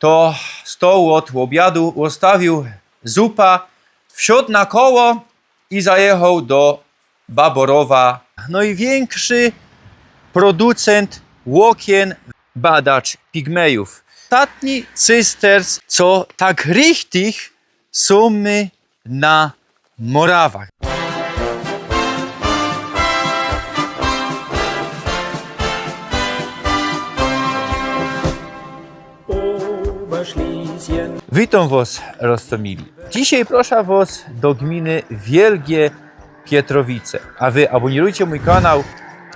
to stołu od obiadu ustawił zupa, wsiadł na koło i zajechał do Baborowa. No i większy producent łokien, badacz pigmejów. Ostatni cysters, co tak richtig są my na Morawach. Witam Was, Rostomili. Dzisiaj proszę Was do gminy Wielgie Pietrowice. A Wy abonirujcie mój kanał,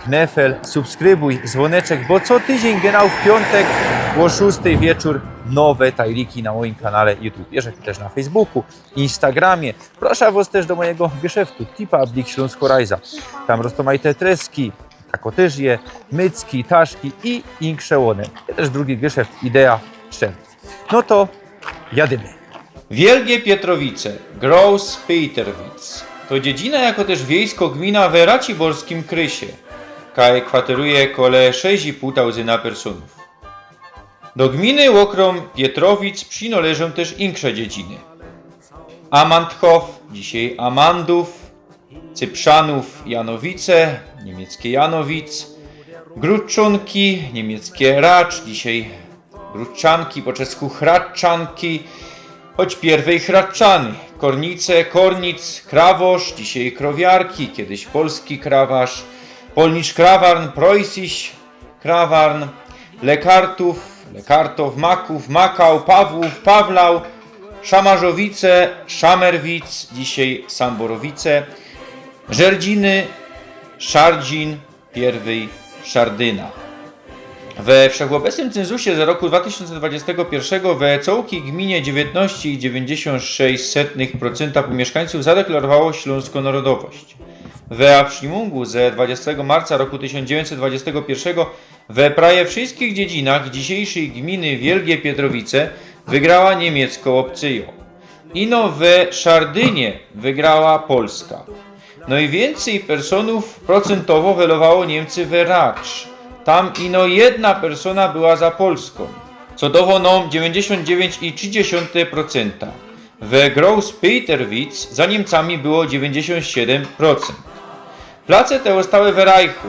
knefel, subskrybuj, dzwoneczek, bo co tydzień, genau w piątek o 6 wieczór nowe tajliki na moim kanale YouTube. Jeżeli też na Facebooku, Instagramie. Proszę Was też do mojego geszeftu, Tipa Blik Śląsko Rajza. Tam roztomajte treski, takotyżje, mycki, taszki i inkrzełone. I też drugi geszeft, Idea Szczerc. No to jadymy. Wielgie Pietrowice, Gross Peterwitz. To dziedzina jako też wiejsko-gmina w Raciborskim Krysie, kaj kwateruje kole 6,5 tysiąca personów. Do gminy okrom Pietrowic przynależą też insze dziedziny. Amanthof, dzisiaj Amandów, Cyprzanów, Janowice, niemieckie Janowic, Grudczonki, niemieckie Racz, dzisiaj Grudczanki, po czesku Hradczanki, choć pierwej Hradczany, Kornice, Kornic, Krawosz, dzisiaj Krowiarki, kiedyś polski Krawarz, Polnicz Krawarn, Preußisch Krawarn, Lekartów, Lekartow, Maków, Makał, Pawłów, Pawlał, Szamarzowice, Szamerwic, dzisiaj Samborowice, Żerdziny, Szardzin, pierwej Szardyna. We wszechobecnym cenzusie za roku 2021 we Cołki gminie 19,96% mieszkańców zadeklarowało śląską narodowość. We Abszlimungu ze 20 marca roku 1921 we prawie wszystkich dziedzinach dzisiejszej gminy Wielgie Pietrowice wygrała niemiecką opcją. Ino we Szardynie wygrała Polska. No i więcej personów procentowo welowało Niemcy we Racz. Tam ino jedna persona była za Polską, co dało nam 99,3%. We Gross Peterwitz za Niemcami było 97%. Place te zostały w Reichu,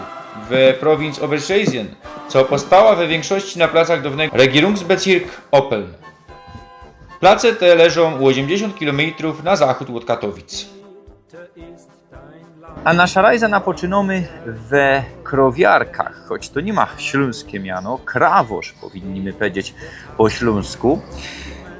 w prowincji Oberschlesien, co powstała we większości na placach dawnego Regierungsbezirk Oppeln. Place te leżą 80 km na zachód od Katowic. A nasza rajza napoczynamy we Krowiarkach, choć to nie ma śląskie miano, Krawosz powinniśmy powiedzieć po śląsku.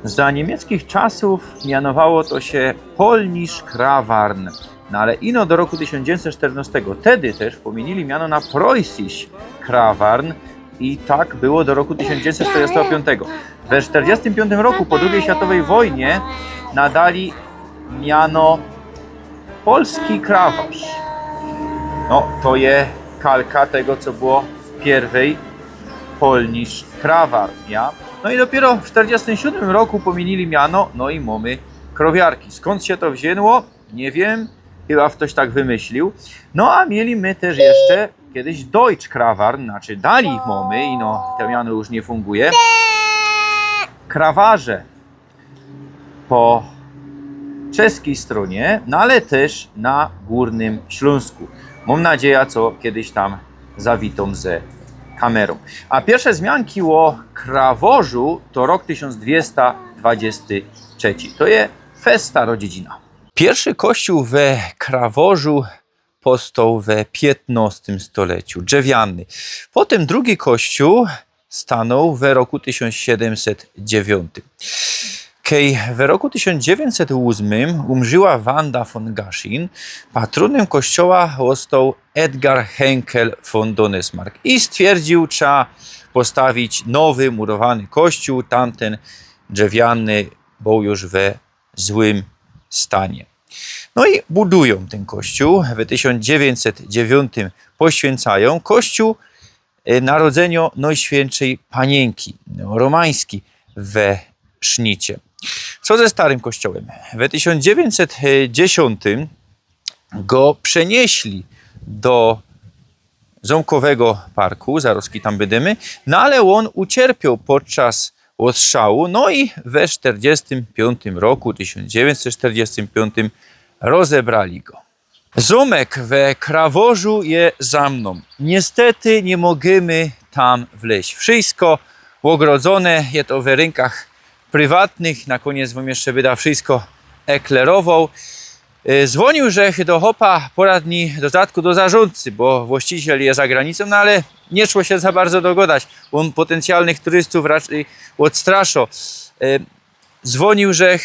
Za niemieckich czasów mianowało to się Polnisch Krawarn, no ale ino do roku 1914. Wtedy też pomienili miano na Preußisch Krawarn i tak było do roku 1945. We 1945 roku po II światowej wojnie nadali miano Polski Krawarz. No, to je kalka tego, co było pierwej Polnisch Krawarnia. No i dopiero w 1947 roku pomienili miano, no i mamy Krowiarki. Skąd się to wzięło? Nie wiem, chyba ktoś tak wymyślił. No a mieli my też jeszcze kiedyś Deutsch Krawarn, znaczy dali ich mamy i no, to miano już nie funguje. Krawarze po czeskiej stronie, no ale też na Górnym Śląsku. Mam nadzieję, co kiedyś tam zawitą ze kamerą. A pierwsze wzmianki o Kraworzu to rok 1223. To jest festa rodziedzina. Pierwszy kościół we Kraworzu powstał we XV stuleciu, drzewiany. Potem drugi kościół stanął w roku 1709. Kiedy w roku 1908 umrzyła Wanda von Gaschin, patronem kościoła został Edgar Henkel von Donesmarck i stwierdził, że trzeba postawić nowy murowany kościół, tamten drzewiany był już we złym stanie. No i budują ten kościół, w 1909 poświęcają kościół Narodzenia Najświętszej Panienki, romański we Sznicie. Co ze starym kościołem? W 1910 go przenieśli do Ząbkowego Parku, zaraz tam będziemy, no ale on ucierpiał podczas odstrzału. No i we 1945 rozebrali go. Zamek we Kraworzu je za mną. Niestety nie możemy tam wleźć. Wszystko ogrodzone, jest to w rękach prywatnych. Na koniec wam jeszcze wyda wszystko eklerował. Dzwonił, że do hopa poradni dodatku do zarządcy, bo właściciel jest za granicą, no ale nie szło się za bardzo dogadać. On potencjalnych turystów raczej odstrasza. Dzwonił, że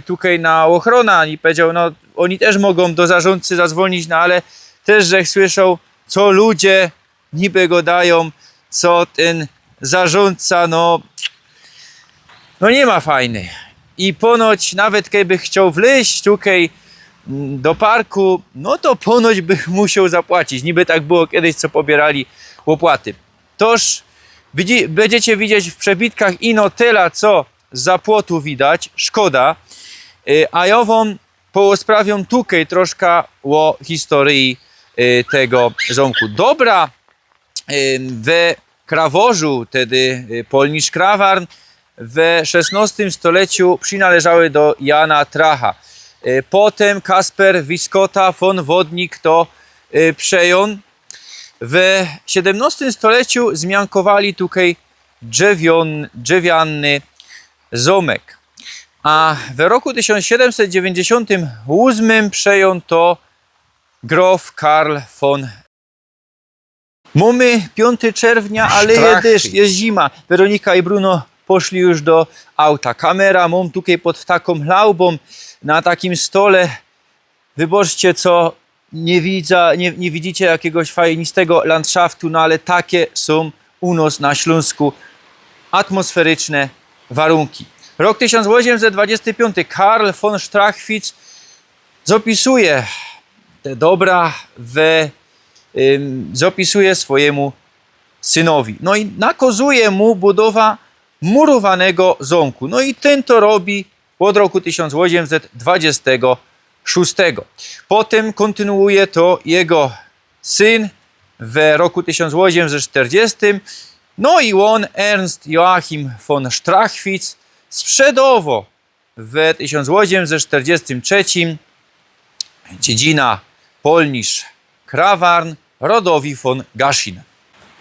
tutaj na ochrona i powiedział, no oni też mogą do zarządcy zadzwonić, no ale też, że słyszał, co ludzie niby go dają, co ten zarządca, no nie ma fajny. I ponoć nawet gdyby chciał wleźć tutaj do parku, no to ponoć by musiał zapłacić. Niby tak było kiedyś, co pobierali opłaty. Toż będziecie widzieć w przebitkach ino tyle, co za płotu widać, szkoda. A ja wam posprawiam tutaj troszkę o historii tego zamku. Dobra, we Kraworzu, tedy Polnisch Krawarn, w XVI stuleciu przynależały do Jana Tracha. Potem Kasper Wiskota von Wodnik to przejął. W XVII stuleciu zmiankowali tutaj drzewiany zamek. A w roku 1798 przejął to grof Karl von. Mamy 5 czerwca, ale jest zima. Weronika i Bruno poszli już do auta. Kamera mam tutaj pod taką laubą, na takim stole. Wybaczcie, co nie widzicie jakiegoś fajnistego landschaftu, no ale takie są u nas na Śląsku atmosferyczne warunki. Rok 1825. Karl von Strachwitz zapisuje te dobra, zapisuje swojemu synowi. No i nakazuje mu budowa murowanego zamku. No i ten to robi od roku 1826. Potem kontynuuje to jego syn w roku 1840. No i on, Ernst Joachim von Strachwitz, sprzedawał w 1843 dziedzina Polnisch Krawarn rodowi von Gaschin.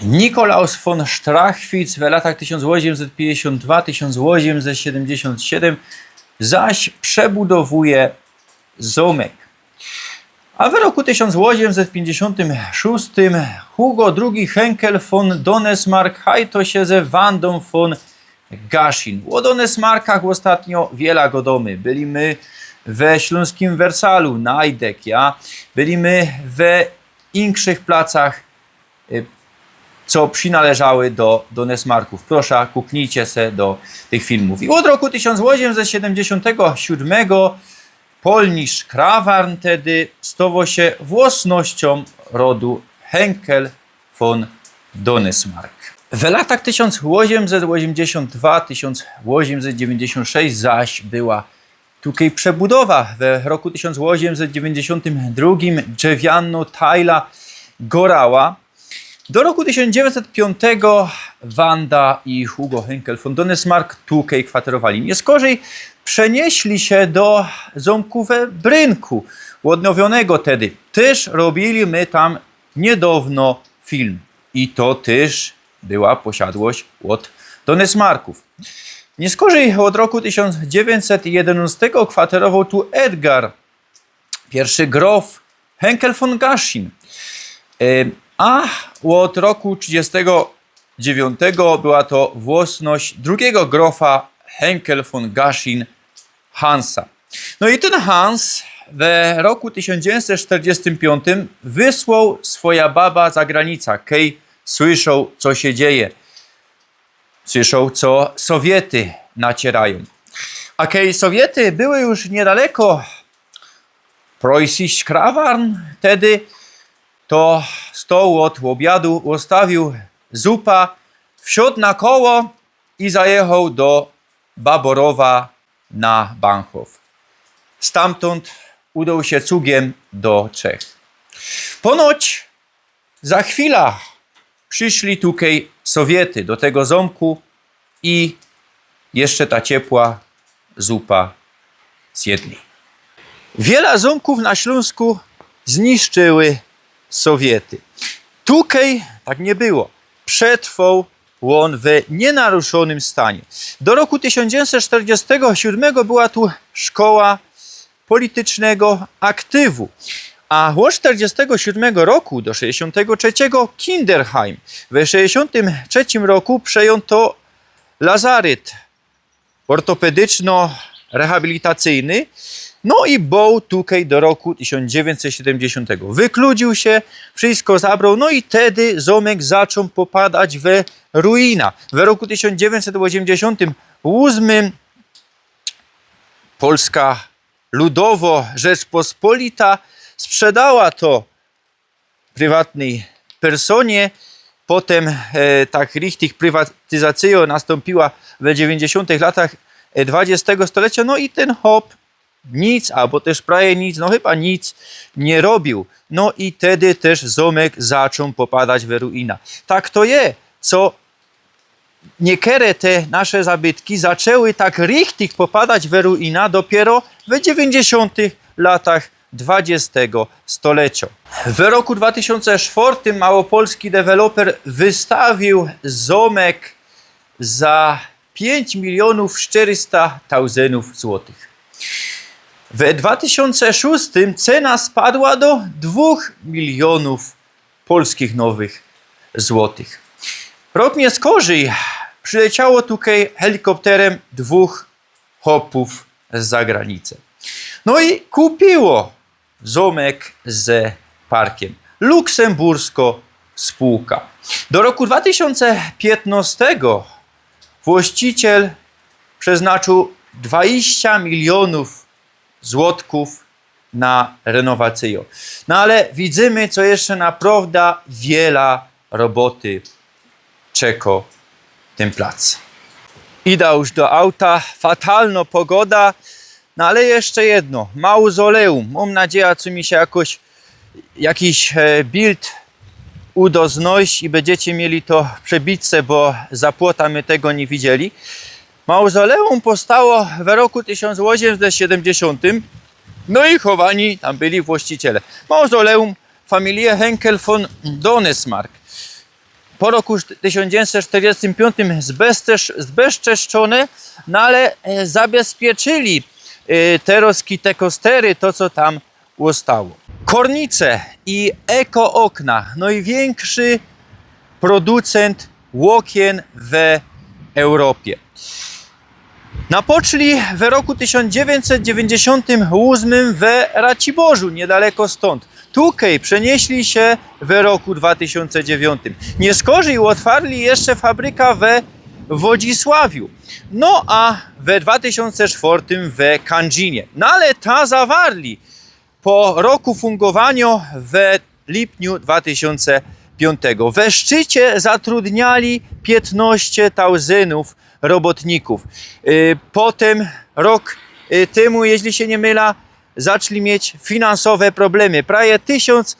Nikolaus von Strachwitz w latach 1852-1877 zaś przebudowuje zamek. A w roku 1856 Hugo II Henkel von Donesmarck hajto się ze Wandą von Gaschin. O Donesmarkach ostatnio wiele godomy. Byliśmy we śląskim Wersalu, Najdek, ja. Byliśmy we inkszych placach, co przynależały do Donesmarków. Proszę, kuknijcie se do tych filmów. I od roku 1877 Polnisch Krawarn tedy stało się własnością rodu Henkel von Donesmarck. W latach 1882-1896 zaś była tutaj przebudowa. W roku 1892 drzewiano tajla gorała. Do roku 1905 Wanda i Hugo Henkel von Donesmarck tutaj kwaterowali. Nie skorzej przenieśli się do zamku we Brynku, odnowionego tedy. Też robiliśmy tam niedawno film. I to też była posiadłość od Donesmarków. Nie skorzej od roku 1911 kwaterował tu Edgar, pierwszy grof Henkel von Gaschin. A od roku 1939 była to własność drugiego grofa Henkel von Gaschin, Hansa. No i ten Hans w roku 1945 wysłał swoja baba za granicę, kej słyszał, co się dzieje. Słyszał, co Sowiety nacierają. A kej Sowiety były już niedaleko Preußisch Krawarn, wtedy to stoł od obiadu ustawił zupa, wsiadł na koło i zajechał do Baborowa na Bahnhof. Stamtąd udał się cugiem do Czech. Ponoć za chwilę przyszli tutaj Sowiety do tego zamku i jeszcze ta ciepła zupa z jednej. Wiele zamków na Śląsku zniszczyły Sowiety. Tukej tak nie było. Przetrwał on w nienaruszonym stanie. Do roku 1947 była tu szkoła politycznego aktywu, a od 1947 roku do 1963 Kinderheim. W 1963 roku przejęto lazaret ortopedyczno-rehabilitacyjny, no i był tutaj do roku 1970. Wykludził się, wszystko zabrał, no i wtedy zamek zaczął popadać w ruinę. W roku 1988 Polska Ludowo-Rzeczpospolita sprzedała to prywatnej personie. Potem tak richtig prywatyzacja nastąpiła w 90 latach XX stulecia, no i ten hop nic, albo też prawie nic, no chyba nic nie robił. No i wtedy też zamek zaczął popadać w ruinę. Tak to jest, co niektóre te nasze zabytki zaczęły tak richtig popadać w ruinę dopiero w 90 latach XX stulecia. W roku 2004 małopolski deweloper wystawił zamek za 5 400 000 złotych. W 2006 cena spadła do 2 milionów polskich nowych złotych. Rok nie skorzej przyleciało tutaj helikopterem 2 hopów z zagranicy. No i kupiło zamek z parkiem. Luksembursko spółka. Do roku 2015 właściciel przeznaczył 20 milionów złotków na renowację. No ale widzimy, co jeszcze naprawdę wiele roboty czeka ten plac. Idę już do auta, fatalna pogoda, no ale jeszcze jedno, mauzoleum. Mam nadzieję, że mi się jakiś bild uda znaleźć i będziecie mieli to w przebitce, bo za płota my tego nie widzieli. Mauzoleum powstało w roku 1870, no i chowani tam byli właściciele. Mauzoleum familii Henkel von Donesmark. Po roku 1945 zbezczeszczone, no ale zabezpieczyli te kostery, to co tam zostało. Kornice i eko-okna. Największy producent okien w Europie. Napoczęli w roku 1998 w Raciborzu, niedaleko stąd. Tutaj przenieśli się w roku 2009. Nie skorzej otwarli jeszcze fabryka w Wodzisławiu. No a w 2004 w Kędzinie. No ale ta zawarli po roku fungowania w lipniu 2005. We szczycie zatrudniali 15 000 robotników. Potem rok temu, jeśli się nie mylę, zaczęli mieć finansowe problemy. Prawie 1000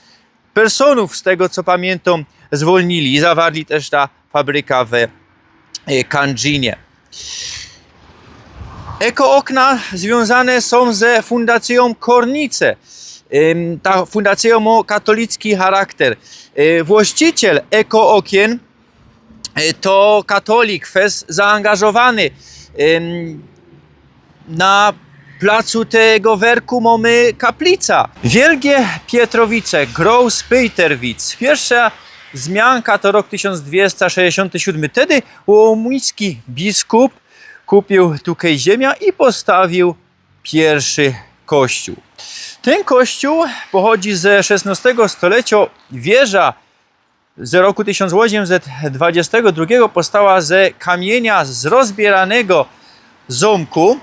personów, z tego co pamiętam, zwolnili i zawarli też ta fabryka w Kędzinie. Eko-okna związane są ze Fundacją Kornice. Ta fundacja ma katolicki charakter. Właściciel eko-okien to katolik, fest zaangażowany. Na placu tego werku mamy kaplica. Wielgie Pietrowice, Groß Peterwitz. Pierwsza zmianka to rok 1267. Wtedy łomuński biskup kupił tutaj ziemię i postawił pierwszy kościół. Ten kościół pochodzi ze XVI stulecia. Wieża z roku 1822 powstała ze kamienia z rozbieranego zamku.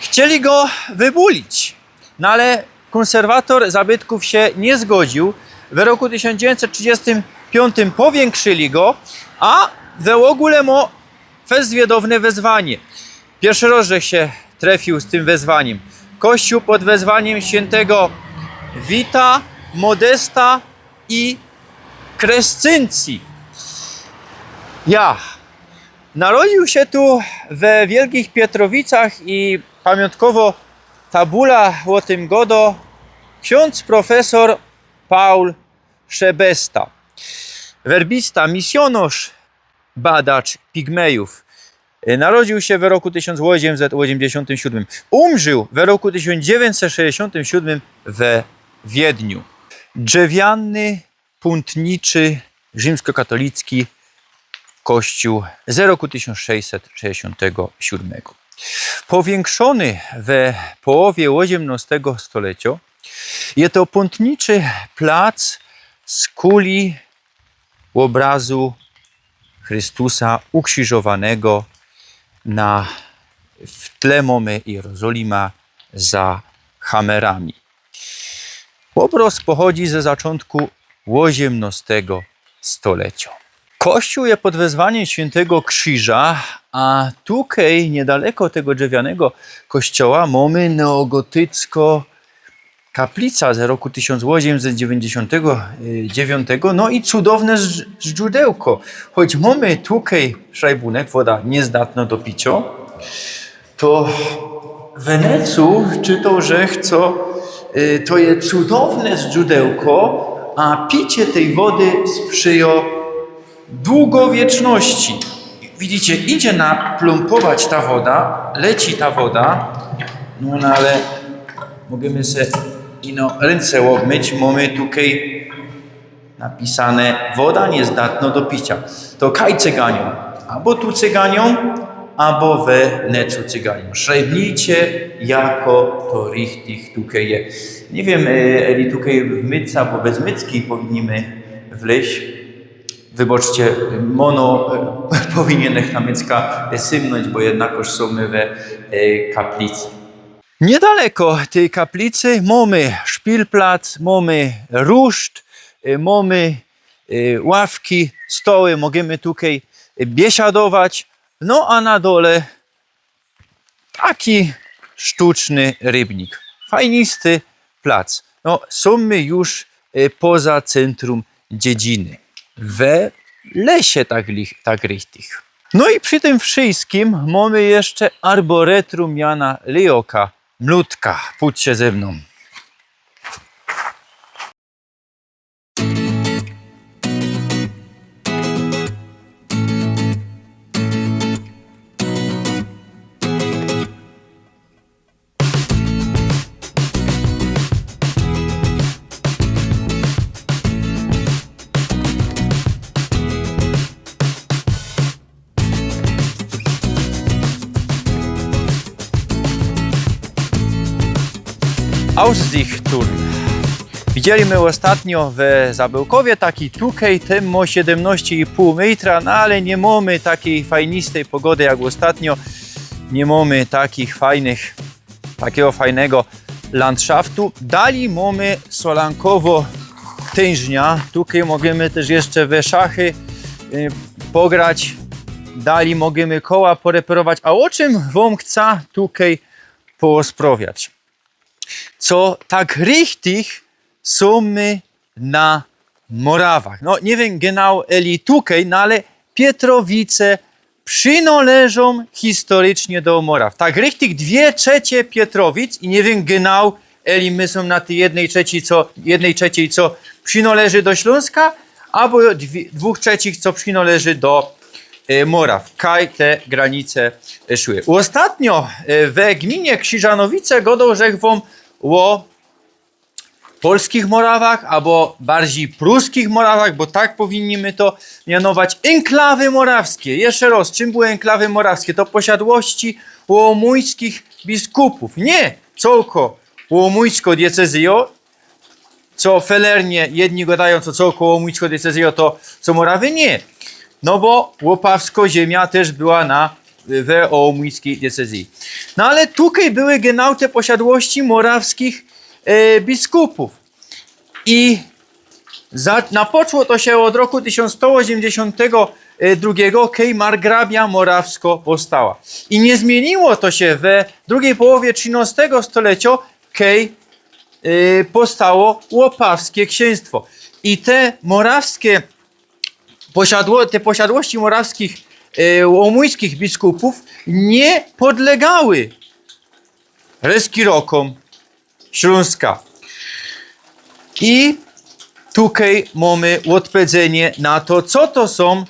Chcieli go wybulić, no ale konserwator zabytków się nie zgodził. W roku 1935 powiększyli go, a w ogóle ma festwiedowne wezwanie. Pierwszy raz, że się trafił z tym wezwaniem. Kościół pod wezwaniem świętego Wita, Modesta i Krescyncji. Ja Narodził się tu we Wielkich Pietrowicach i pamiątkowo tabula o tym godo ksiądz profesor Paul Szebesta. Werbista, misjonarz, badacz pigmejów. Narodził się w roku 1887. Umrzył w roku 1967 we Wiedniu. Drzewiany, pątniczy, rzymskokatolicki kościół z roku 1667. Powiększony we połowie XVIII stulecia jest to pątniczy plac z kuli obrazu Chrystusa ukrzyżowanego w tle mamy Jerozolima za Hamerami. Obraz pochodzi ze zaczątku XVIII stulecia. Kościół jest pod wezwaniem Świętego Krzyża, a tutaj niedaleko tego drzewianego kościoła mamy neogotycko kaplica z roku 1899, no i cudowne źródełko. Choć mamy tutaj szajbunek, woda niezdatna do picia, to w Wenecu czytał, że to jest cudowne źródełko, a picie tej wody sprzyja długowieczności. Widzicie, idzie naplombować ta woda, leci ta woda, no ale możemy sobie ręce obmyć, mamy tutaj napisane woda niezdatna do picia. To kaj cyganią, albo tu cyganią, albo we Necu cyganią. Szrebnijcie, jako to richtig tutaj jest. Nie wiem, eli tutaj w myca, bo bez myckiej powinniśmy wleźć. Wybaczcie, powinienek na mycka symnąć, bo jednakoż są my we kaplicy. Niedaleko tej kaplicy mamy szpilplac, mamy ruszt, mamy ławki, stoły, możemy tutaj biesiadować. No a na dole taki sztuczny rybnik. Fajnisty plac. No, są my już poza centrum dziedziny. We lesie tak richtig. No i przy tym wszystkim mamy jeszcze arboretrum Jana Leoka Mlutka. Pójdźcie ze mną. Aussichtturm. Widzieliśmy ostatnio w Zabełkowie taki tukej, ten ma 17,5 metra, no ale nie mamy takiej fajnistej pogody jak ostatnio. Nie mamy takiego fajnego landschaftu. Dali mamy solankowo tężnia. Tutaj możemy też jeszcze we szachy pograć. Dali możemy koła poreperować. A o czym wam chcę tutaj porozprawiać? Co tak richtig są my na Morawach. No nie wiem genau eli tutaj, no ale Pietrowice przynależą historycznie do Moraw. Tak richtig 2/3 Pietrowic i nie wiem genau eli my są na tej 1/3 co przynależy do Śląska, albo 2/3 co przynależy do Moraw. Kaj te granice szły. Ostatnio we gminie Krzyżanowice godą rzekł wam o polskich Morawach, albo bardziej pruskich Morawach, bo tak powinniśmy to mianować. Enklawy morawskie. Jeszcze raz, czym były enklawy morawskie? To posiadłości łomujskich biskupów. Nie cołko łomujsko diecezjo, co felernie jedni gadają, co cołko łomujsko diecezjo, to co Morawy nie. No bo Łopawsko ziemia też była we łomujskiej diecezji. No ale tutaj były genau te posiadłości morawskich biskupów. I napoczło to się od roku 1182, kiedy margrabia morawsko powstała. I nie zmieniło to się we drugiej połowie XIII stulecia, kiedy powstało Łopawskie księstwo. I te morawskie posiadłości morawskich łomujskich biskupów nie podlegały reskirokom Śląska. I tutaj mamy odpowiedzenie na to, co to są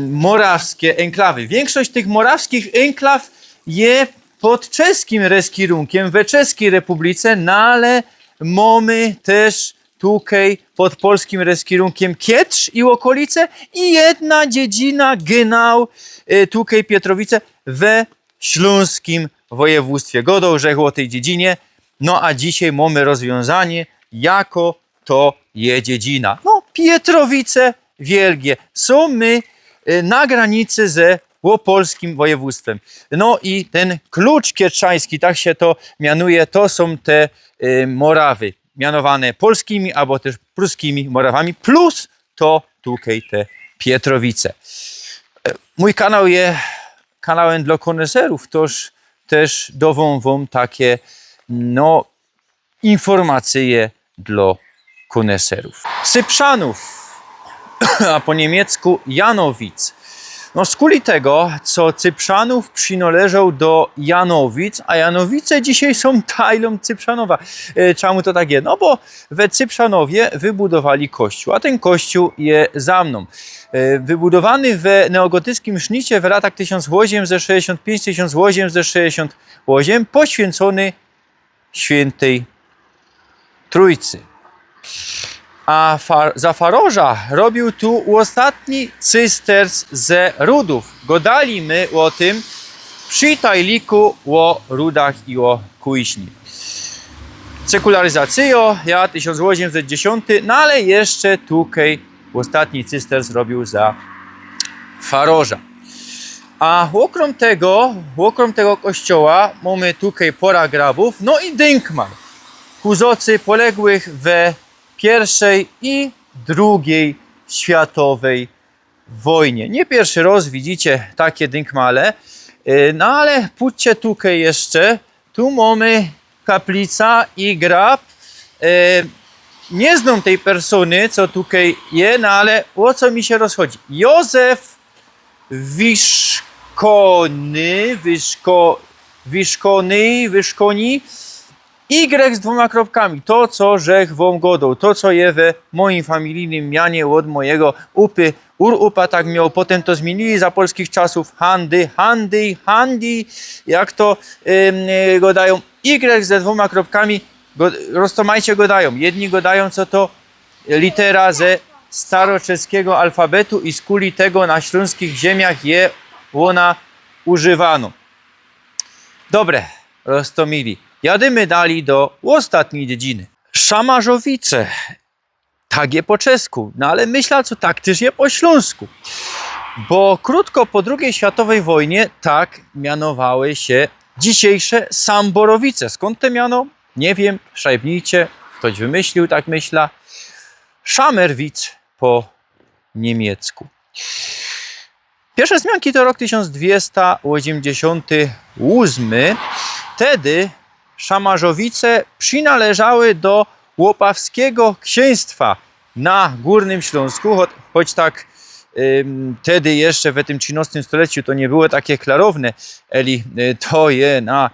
morawskie enklawy. Większość tych morawskich enklaw jest pod czeskim reskirunkiem, we Czeskiej Republice, no ale mamy też tutaj pod polskim reskirunkiem Kietrz i okolice i jedna dziedzina genau tutaj Pietrowice we śląskim województwie. Godo orzechło o tej dziedzinie, no a dzisiaj mamy rozwiązanie, jako to jest dziedzina. No, Pietrowice Wielgie. Są my na granicy ze łopolskim województwem. No i ten klucz kietrzański, tak się to mianuje, to są te Morawy, mianowane polskimi albo też pruskimi Morawami, plus to tutaj te Pietrowice. Mój kanał jest kanałem dla koneserów, toż też dawam wam takie no, informacje dla koneserów. Cyprzanów, a po niemiecku Janowic. No z kuli tego, co Cyprzanów przynależał do Janowic, a Janowice dzisiaj są tajlą Cyprzanowa. Czemu to tak jest? No bo we Cyprzanowie wybudowali kościół, a ten kościół jest za mną. Wybudowany w neogotyckim sznicie w latach 1865-1868, poświęcony Świętej Trójcy. A za faroża robił tu ostatni cysterc ze rudów. Godali my o tym przy tajliku o rudach i o kuiśni. Sekularyzacjo, ja 1810, no ale jeszcze tutaj ostatni cysterc robił za faroża. A okrom tego kościoła mamy tutaj pora grabów, no i dynkman. Kuzocy poległych we I i II światowej wojnie. Nie pierwszy raz widzicie takie dynkmale, no ale pójdźcie tutaj jeszcze. Tu mamy kaplica i grab. Nie znam tej persony, co tutaj jest, no ale o co mi się rozchodzi? Józef Wyszkoni, Y z dwoma kropkami. To, co rzech wam godą. To, co je we moim familijnym mianie od mojego upa tak miał. Potem to zmienili za polskich czasów. Handy. Jak to godają. Y ze dwoma kropkami. Roztomajcie godają. Jedni godają, co to litera ze staroczeskiego alfabetu i z kuli tego na śląskich ziemiach je ona używano. Dobre, roztomili. Jadymy dalej do ostatniej dziedziny. Szamarzowice. Tak je po czesku, no ale myślę, co tak też je po śląsku. Bo krótko po II światowej wojnie tak mianowały się dzisiejsze Samborowice. Skąd te miano? Nie wiem, szajbnijcie. Ktoś wymyślił, tak myślę. Szamerwic po niemiecku. Pierwsze wzmianki to rok 1288. Wtedy Szamarzowice przynależały do Łopawskiego księstwa na Górnym Śląsku, choć tak wtedy jeszcze w tym XIII stuleciu to nie było takie klarowne, eli to je na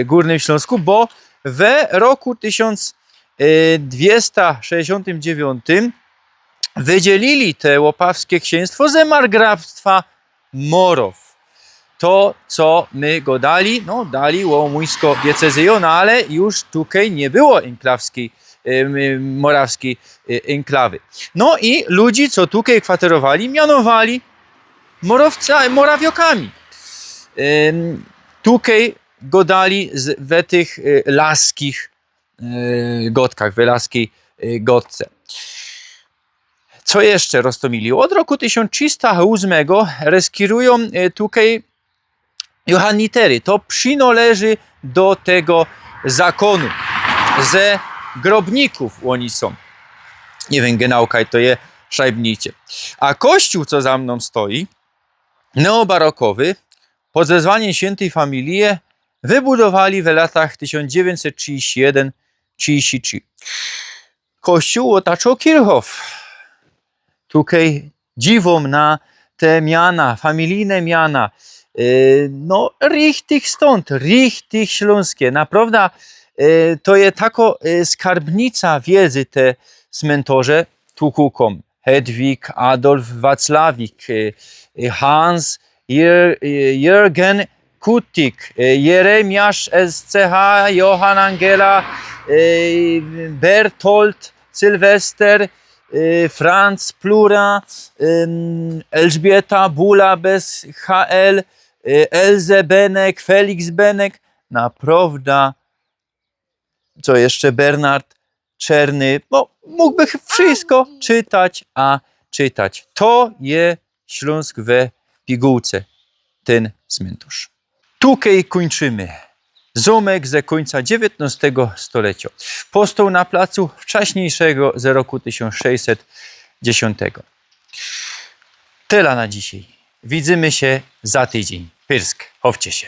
Górnym Śląsku, bo we roku 1269 wydzielili te łopawskie księstwo ze margrabstwa Morow. To, co my go dali, no dali łomujsko-diecezyjo, no ale już tutaj nie było enklawskiej, morawskiej enklawy. No i ludzi, co tutaj kwaterowali, mianowali Morawiokami. Tutaj go dali we tych laskich gotkach, we laskiej gotce. Co jeszcze roztomili? Od roku 1308 reskirują tutaj Johannitery. To przynależy do tego zakonu. Ze grobników oni są. Nie wiem, genałkaj to je, szajbnijcie. A kościół, co za mną stoi, neobarokowy, pod wezwaniem Świętej Familii, wybudowali w latach 1931-33. Kościół otaczał Kirchhof. Tutaj dziwom na te miana, familijne miana, no richtig stąd, richtig śląskie. Naprawdę to jest tako skarbnica wiedzy te cmentarze tu kukom. Hedwig, Adolf, Wacławik, Hans, Jürgen Kutik, Jeremiasz SCH, Johann Angela, Bertolt, Sylwester, Franz Plura, Elżbieta Bula bez HL, Elze Benek, Felix Benek, naprawdę, co jeszcze Bernard Czerny, bo mógłby wszystko czytać, a czytać. To jest Śląsk we pigułce, ten cmentarz. Tutaj kończymy. Zomek ze końca XIX stulecia. Powstał na placu wcześniejszego z roku 1610. Tyle na dzisiaj. Widzimy się za tydzień. Pyrsk, chowcie się.